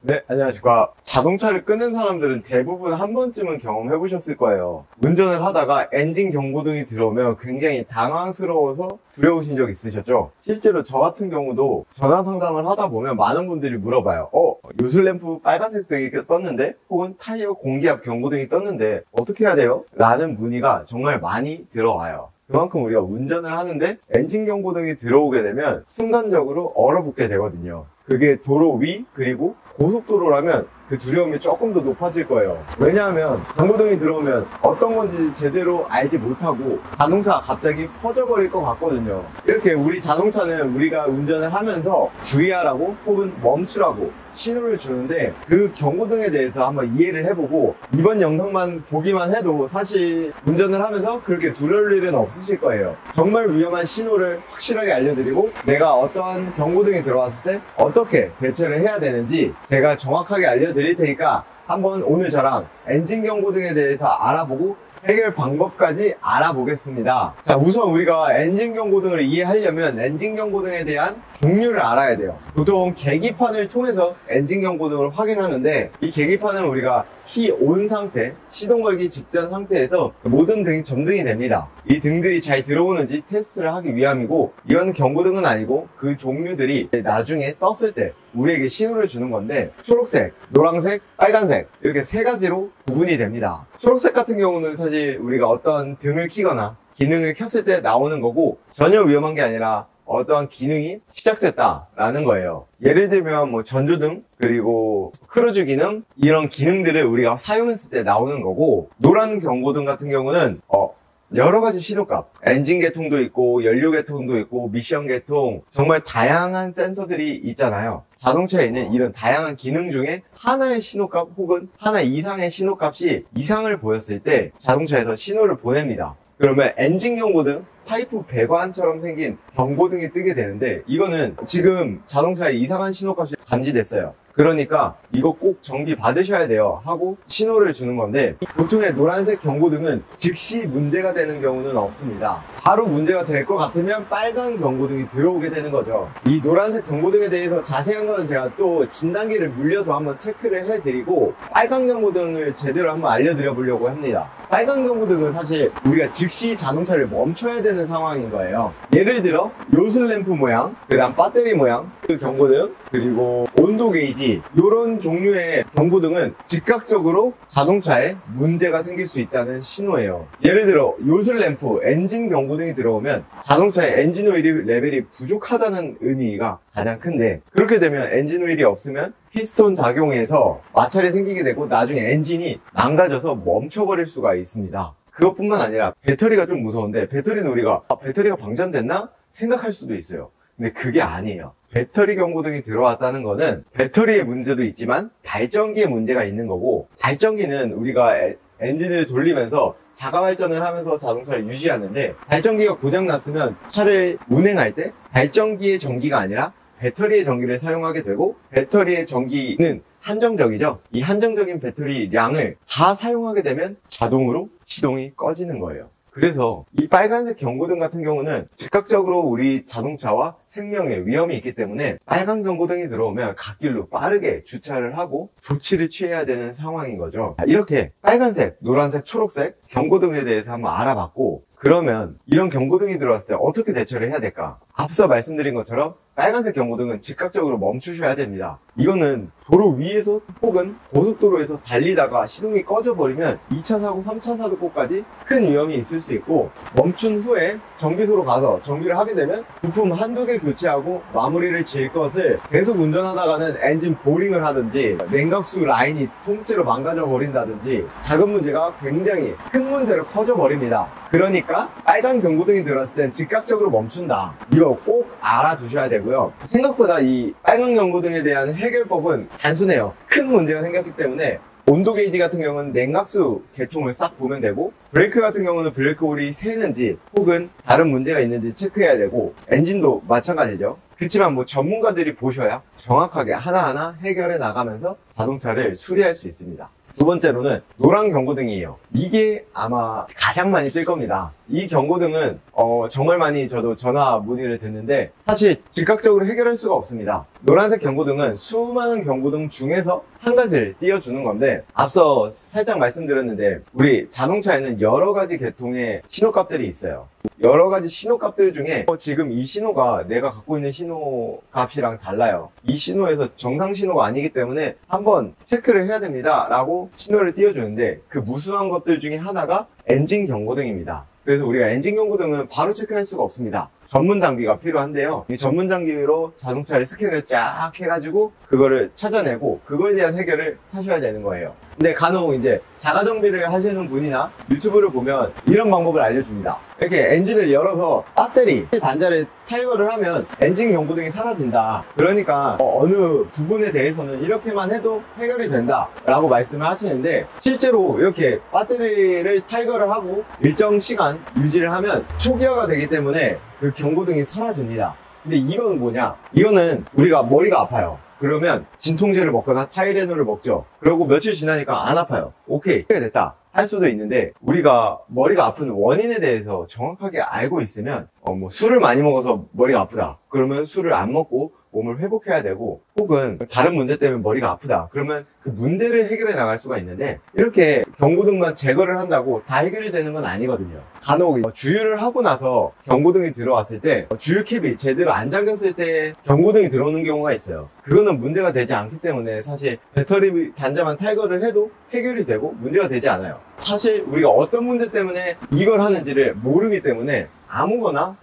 네, 안녕하십니까. 자동차를 끄는 사람들은 대부분 한 번쯤은 경험해 보셨을 거예요. 운전을 하다가 엔진 경고등이 들어오면 굉장히 당황스러워서 두려우신 적 있으셨죠? 실제로 저 같은 경우도 전화 상담을 하다 보면 많은 분들이 물어봐요. 요술램프 빨간색 등이 떴는데, 혹은 타이어 공기압 경고등이 떴는데 어떻게 해야 돼요? 라는 문의가 정말 많이 들어와요. 그만큼 우리가 운전을 하는데 엔진 경고등이 들어오게 되면 순간적으로 얼어붙게 되거든요. 그게 도로 위 그리고 고속도로라면 그 두려움이 조금 더 높아질 거예요. 왜냐하면 경고등이 들어오면 어떤 건지 제대로 알지 못하고 자동차가 갑자기 퍼져버릴 것 같거든요. 이렇게 우리 자동차는 우리가 운전을 하면서 주의하라고 혹은 멈추라고 신호를 주는데, 그 경고등에 대해서 한번 이해를 해보고 이번 영상만 보기만 해도 사실 운전을 하면서 그렇게 두려울 일은 없으실 거예요. 정말 위험한 신호를 확실하게 알려드리고 내가 어떠한 경고등이 들어왔을 때 어떻게 대처를 해야 되는지 제가 정확하게 알려드릴 테니까 한번 오늘 저랑 엔진 경고등에 대해서 알아보고 해결 방법까지 알아보겠습니다. 자, 우선 우리가 엔진 경고등을 이해하려면 엔진 경고등에 대한 종류를 알아야 돼요. 보통 계기판을 통해서 엔진 경고등을 확인하는데, 이 계기판은 우리가 키 온 상태, 시동 걸기 직전 상태에서 모든 등이 점등이 됩니다. 이 등들이 잘 들어오는지 테스트를 하기 위함이고, 이건 경고등은 아니고 그 종류들이 나중에 떴을 때 우리에게 신호를 주는 건데, 초록색, 노란색, 빨간색 이렇게 세 가지로 구분이 됩니다. 초록색 같은 경우는 사실 우리가 어떤 등을 켜거나 기능을 켰을 때 나오는 거고, 전혀 위험한 게 아니라 어떠한 기능이 시작됐다라는 거예요. 예를 들면 뭐 전조등 그리고 크루즈 기능, 이런 기능들을 우리가 사용했을 때 나오는 거고, 노란 경고등 같은 경우는 여러 가지 신호값, 엔진 계통도 있고 연료 계통도 있고 미션 계통, 정말 다양한 센서들이 있잖아요. 자동차에 있는 이런 다양한 기능 중에 하나의 신호값 혹은 하나 이상의 신호값이 이상을 보였을 때 자동차에서 신호를 보냅니다. 그러면 엔진 경고등, 파이프 배관처럼 생긴 경고등이 뜨게 되는데, 이거는 지금 자동차에 이상한 신호값이 감지됐어요. 그러니까 이거 꼭 정비 받으셔야 돼요 하고 신호를 주는 건데, 보통의 노란색 경고등은 즉시 문제가 되는 경우는 없습니다. 바로 문제가 될 것 같으면 빨간 경고등이 들어오게 되는 거죠. 이 노란색 경고등에 대해서 자세한 거는 제가 또 진단기를 물려서 한번 체크를 해드리고 빨간 경고등을 제대로 한번 알려드려 보려고 합니다. 빨간 경고등은 사실 우리가 즉시 자동차를 멈춰야 되는 상황인 거예요. 예를 들어 요술램프 모양, 그 다음 배터리 모양, 그 경고등, 그리고 온도 게이지, 이런 종류의 경고등은 즉각적으로 자동차에 문제가 생길 수 있다는 신호예요. 예를 들어 요술램프, 엔진 경고등이 들어오면 자동차의 엔진 오일 레벨이 부족하다는 의미가 가장 큰데, 그렇게 되면 엔진 오일이 없으면 피스톤 작용해서 마찰이 생기게 되고 나중에 엔진이 망가져서 멈춰버릴 수가 있습니다. 그것뿐만 아니라 배터리가 좀 무서운데, 배터리는 우리가 배터리가 방전됐나 생각할 수도 있어요. 근데 그게 아니에요. 배터리 경고등이 들어왔다는 거는 배터리의 문제도 있지만 발전기에 문제가 있는 거고, 발전기는 우리가 엔진을 돌리면서 자가 발전을 하면서 자동차를 유지하는데, 발전기가 고장났으면 차를 운행할 때 발전기의 전기가 아니라 배터리의 전기를 사용하게 되고, 배터리의 전기는 한정적이죠. 이 한정적인 배터리량을 다 사용하게 되면 자동으로 시동이 꺼지는 거예요. 그래서 이 빨간색 경고등 같은 경우는 즉각적으로 우리 자동차와 생명에 위험이 있기 때문에 빨간 경고등이 들어오면 갓길로 빠르게 주차를 하고 조치를 취해야 되는 상황인 거죠. 이렇게 빨간색, 노란색, 초록색 경고등에 대해서 한번 알아봤고, 그러면 이런 경고등이 들어왔을 때 어떻게 대처를 해야 될까? 앞서 말씀드린 것처럼 빨간색 경고등은 즉각적으로 멈추셔야 됩니다. 이거는 도로 위에서 혹은 고속도로에서 달리다가 시동이 꺼져버리면 2차 사고, 3차 사고까지 큰 위험이 있을 수 있고, 멈춘 후에 정비소로 가서 정비를 하게 되면 부품 한두 개 교체하고 마무리를 지을 것을 계속 운전하다가는 엔진 보링을 하든지 냉각수 라인이 통째로 망가져 버린다든지 작은 문제가 굉장히 큰 문제로 커져 버립니다. 그러니까 빨간 경고등이 들어왔을 땐 즉각적으로 멈춘다. 이거 꼭 알아두셔야 되고요. 생각보다 이 빨간 경고등에 대한 해결법은 단순해요. 큰 문제가 생겼기 때문에 온도 게이지 같은 경우는 냉각수 계통을 싹 보면 되고, 브레이크 같은 경우는 브레이크 홀이 새는지 혹은 다른 문제가 있는지 체크해야 되고, 엔진도 마찬가지죠. 그렇지만 뭐 전문가들이 보셔야 정확하게 하나하나 해결해 나가면서 자동차를 수리할 수 있습니다. 두 번째로는 노란 경고등이에요. 이게 아마 가장 많이 뜰 겁니다. 이 경고등은 정말 많이 저도 전화 문의를 듣는데 사실 즉각적으로 해결할 수가 없습니다. 노란색 경고등은 수많은 경고등 중에서 한 가지를 띄워주는 건데, 앞서 살짝 말씀드렸는데 우리 자동차에는 여러 가지 계통의 신호값들이 있어요. 여러 가지 신호값들 중에 지금 이 신호가 내가 갖고 있는 신호 값이랑 달라요. 이 신호에서 정상 신호가 아니기 때문에 한번 체크를 해야 됩니다 라고 신호를 띄워주는데, 그 무수한 것들 중에 하나가 엔진 경고등입니다. 그래서 우리가 엔진 경고등은 바로 체크할 수가 없습니다. 전문 장비가 필요한데요. 이 전문 장비로 자동차를 스캔을 쫙 해가지고 그거를 찾아내고 그거에 대한 해결을 하셔야 되는 거예요. 근데 간혹 이제 자가 정비를 하시는 분이나 유튜브를 보면 이런 방법을 알려줍니다. 이렇게 엔진을 열어서 배터리 단자를 탈거를 하면 엔진 경고등이 사라진다. 그러니까 어느 부분에 대해서는 이렇게만 해도 해결이 된다 라고 말씀을 하시는데, 실제로 이렇게 배터리를 탈거를 하고 일정 시간 유지를 하면 초기화가 되기 때문에 그 경고등이 사라집니다. 근데 이건 뭐냐? 이거는 우리가 머리가 아파요. 그러면 진통제를 먹거나 타이레놀을 먹죠. 그러고 며칠 지나니까 안 아파요. 오케이, 됐다 할 수도 있는데, 우리가 머리가 아픈 원인에 대해서 정확하게 알고 있으면 뭐 술을 많이 먹어서 머리가 아프다 그러면 술을 안 먹고 몸을 회복해야 되고, 혹은 다른 문제 때문에 머리가 아프다 그러면 그 문제를 해결해 나갈 수가 있는데, 이렇게 경고등만 제거를 한다고 다 해결이 되는 건 아니거든요. 간혹 주유를 하고 나서 경고등이 들어왔을 때 주유캡이 제대로 안 잠겼을 때 경고등이 들어오는 경우가 있어요. 그거는 문제가 되지 않기 때문에 사실 배터리 단자만 탈거를 해도 해결이 되고 문제가 되지 않아요. 사실 우리가 어떤 문제 때문에 이걸 하는지를 모르기 때문에 아무거나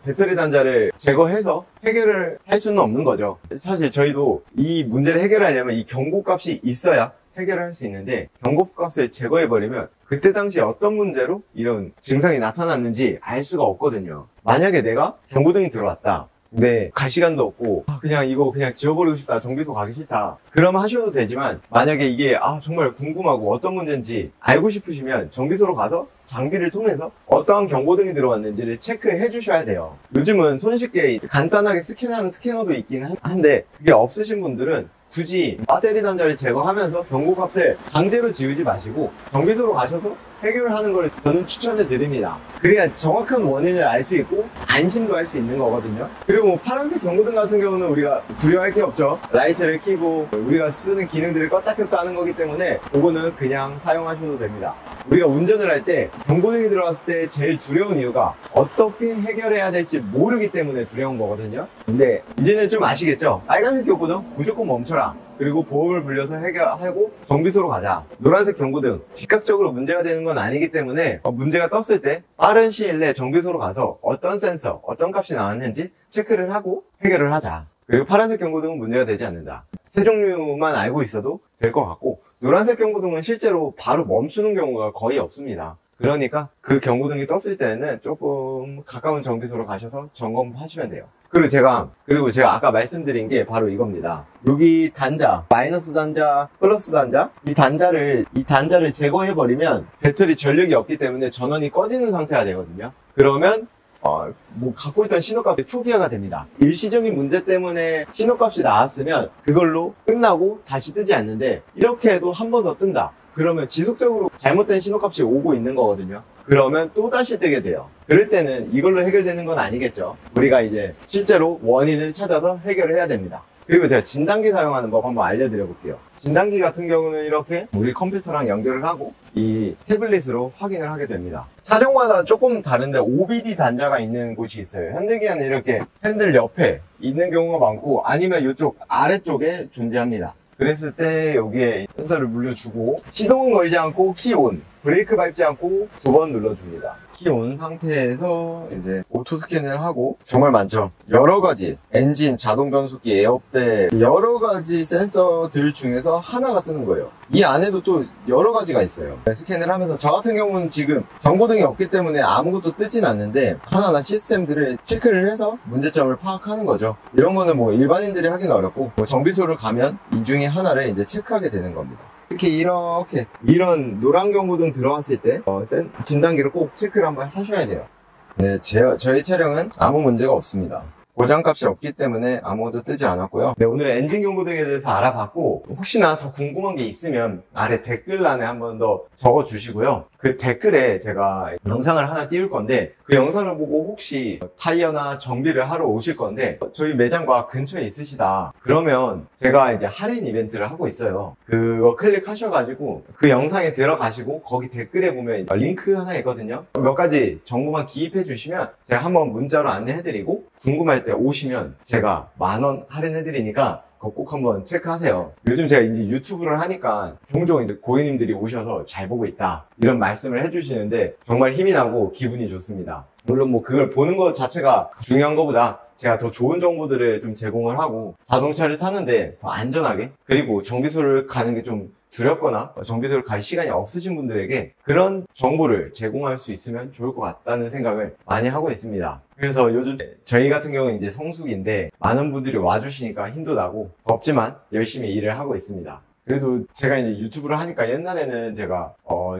배터리 단자를 제거해서 해결을 할 수는 없는 거죠. 사실 저희도 이 문제를 해결하려면 이 경고값이 있어야 해결을 할 수 있는데, 경고값을 제거해버리면 그때 당시에 어떤 문제로 이런 증상이 나타났는지 알 수가 없거든요. 만약에 내가 경고등이 들어왔다, 근데 갈 시간도 없고 그냥 이거 그냥 지워버리고 싶다, 정비소 가기 싫다, 그러면 하셔도 되지만, 만약에 이게 정말 궁금하고 어떤 문제인지 알고 싶으시면 정비소로 가서 장비를 통해서 어떠한 경고등이 들어왔는지를 체크해 주셔야 돼요. 요즘은 손쉽게 간단하게 스캔하는 스캐너도 있긴 한데, 그게 없으신 분들은 굳이 배터리 단자를 제거하면서 경고값을 강제로 지우지 마시고 정비소로 가셔서 해결을 하는 걸 저는 추천해 드립니다. 그래야 정확한 원인을 알 수 있고 안심도 할 수 있는 거거든요. 그리고 뭐 파란색 경고등 같은 경우는 우리가 두려워할 게 없죠. 라이트를 켜고 우리가 쓰는 기능들을 껐다 켰다 하는 거기 때문에 그거는 그냥 사용하셔도 됩니다. 우리가 운전을 할 때 경고등이 들어왔을 때 제일 두려운 이유가 어떻게 해결해야 될지 모르기 때문에 두려운 거거든요. 근데 이제는 좀 아시겠죠? 빨간색 경고등 무조건 멈춰라, 그리고 보험을 불려서 해결하고 정비소로 가자. 노란색 경고등 즉각적으로 문제가 되는 건 아니기 때문에 문제가 떴을 때 빠른 시일 내에 정비소로 가서 어떤 센서, 어떤 값이 나왔는지 체크를 하고 해결을 하자. 그리고 파란색 경고등은 문제가 되지 않는다. 세 종류만 알고 있어도 될 것 같고, 노란색 경고등은 실제로 바로 멈추는 경우가 거의 없습니다. 그러니까 그 경고등이 떴을 때는 조금 가까운 정비소로 가셔서 점검하시면 돼요. 그리고 제가 아까 말씀드린 게 바로 이겁니다. 여기 단자, 마이너스 단자, 플러스 단자, 이 단자를 제거해버리면 배터리 전력이 없기 때문에 전원이 꺼지는 상태가 되거든요. 그러면 뭐 갖고 있던 신호값이 초기화가 됩니다. 일시적인 문제 때문에 신호값이 나왔으면 그걸로 끝나고 다시 뜨지 않는데, 이렇게 해도 한 번 더 뜬다 그러면 지속적으로 잘못된 신호값이 오고 있는 거거든요. 그러면 또 다시 뜨게 돼요. 그럴 때는 이걸로 해결되는 건 아니겠죠. 우리가 이제 실제로 원인을 찾아서 해결을 해야 됩니다. 그리고 제가 진단기 사용하는 법 한번 알려드려 볼게요. 진단기 같은 경우는 이렇게 우리 컴퓨터랑 연결을 하고 이 태블릿으로 확인을 하게 됩니다. 사정마다 조금 다른데 OBD 단자가 있는 곳이 있어요. 현대기아는 이렇게 핸들 옆에 있는 경우가 많고, 아니면 이쪽 아래쪽에 존재합니다. 그랬을 때 여기에 센서를 물려주고, 시동은 걸지 않고 키온, 브레이크 밟지 않고 2번 눌러줍니다. 키 온 상태에서 이제 오토 스캔을 하고, 정말 많죠. 여러 가지 엔진, 자동 변속기, 에어백, 여러 가지 센서들 중에서 하나가 뜨는 거예요. 이 안에도 또 여러 가지가 있어요. 스캔을 하면서 저 같은 경우는 지금 경고등이 없기 때문에 아무것도 뜨진 않는데, 하나하나 시스템들을 체크를 해서 문제점을 파악하는 거죠. 이런 거는 뭐 일반인들이 하기는 어렵고, 뭐 정비소를 가면 이 중에 하나를 이제 체크하게 되는 겁니다. 특히 이런 노란 경고등 들어왔을 때 진단기를 꼭 체크를 한번 하셔야 돼요. 네, 저희 차량은 아무 문제가 없습니다. 고장값이 없기 때문에 아무것도 뜨지 않았고요. 네, 오늘은 엔진 경고등에 대해서 알아봤고, 혹시나 더 궁금한 게 있으면 아래 댓글란에 한번 더 적어주시고요. 그 댓글에 제가 영상을 하나 띄울 건데, 그 영상을 보고 혹시 타이어나 정비를 하러 오실 건데 저희 매장과 근처에 있으시다 그러면 제가 이제 할인 이벤트를 하고 있어요. 그거 클릭하셔가지고 그 영상에 들어가시고 거기 댓글에 보면 이제 링크 하나 있거든요. 몇 가지 정보만 기입해 주시면 제가 한번 문자로 안내해드리고 궁금할 때 오시면 제가 10,000원 할인해드리니까 그거 꼭 한번 체크하세요. 요즘 제가 이제 유튜브를 하니까 종종 이제 고객님들이 오셔서 잘 보고 있다 이런 말씀을 해주시는데 정말 힘이 나고 기분이 좋습니다. 물론 뭐 그걸 보는 것 자체가 중요한 것보다 제가 더 좋은 정보들을 좀 제공을 하고 자동차를 타는데 더 안전하게 그리고 정비소를 가는 게 좀 두렵거나 정비소를 갈 시간이 없으신 분들에게 그런 정보를 제공할 수 있으면 좋을 것 같다는 생각을 많이 하고 있습니다. 그래서 요즘 저희 같은 경우는 이제 성수기인데 많은 분들이 와주시니까 힘도 나고 덥지만 열심히 일을 하고 있습니다. 그래도 제가 이제 유튜브를 하니까 옛날에는 제가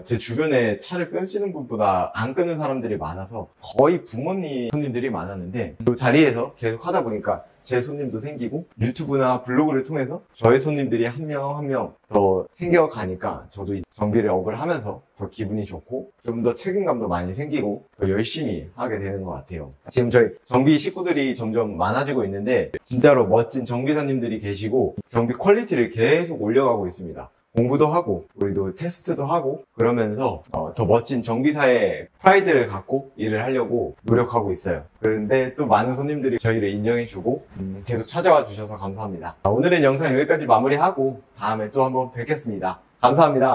제 주변에 차를 끊으시는 분보다 안 끊는 사람들이 많아서 거의 부모님 손님들이 많았는데 그 자리에서 계속 하다 보니까 제 손님도 생기고 유튜브나 블로그를 통해서 저의 손님들이 한 명 한 명 더 생겨가니까 저도 정비를 업을 하면서 더 기분이 좋고 좀 더 책임감도 많이 생기고 더 열심히 하게 되는 것 같아요. 지금 저희 정비 식구들이 점점 많아지고 있는데 진짜로 멋진 정비사님들이 계시고 정비 퀄리티를 계속 올려가고 있습니다. 공부도 하고 우리도 테스트도 하고 그러면서 더 멋진 정비사의 프라이드를 갖고 일을 하려고 노력하고 있어요. 그런데 또 많은 손님들이 저희를 인정해주고 계속 찾아와 주셔서 감사합니다. 오늘은 영상 여기까지 마무리하고 다음에 또 한번 뵙겠습니다. 감사합니다.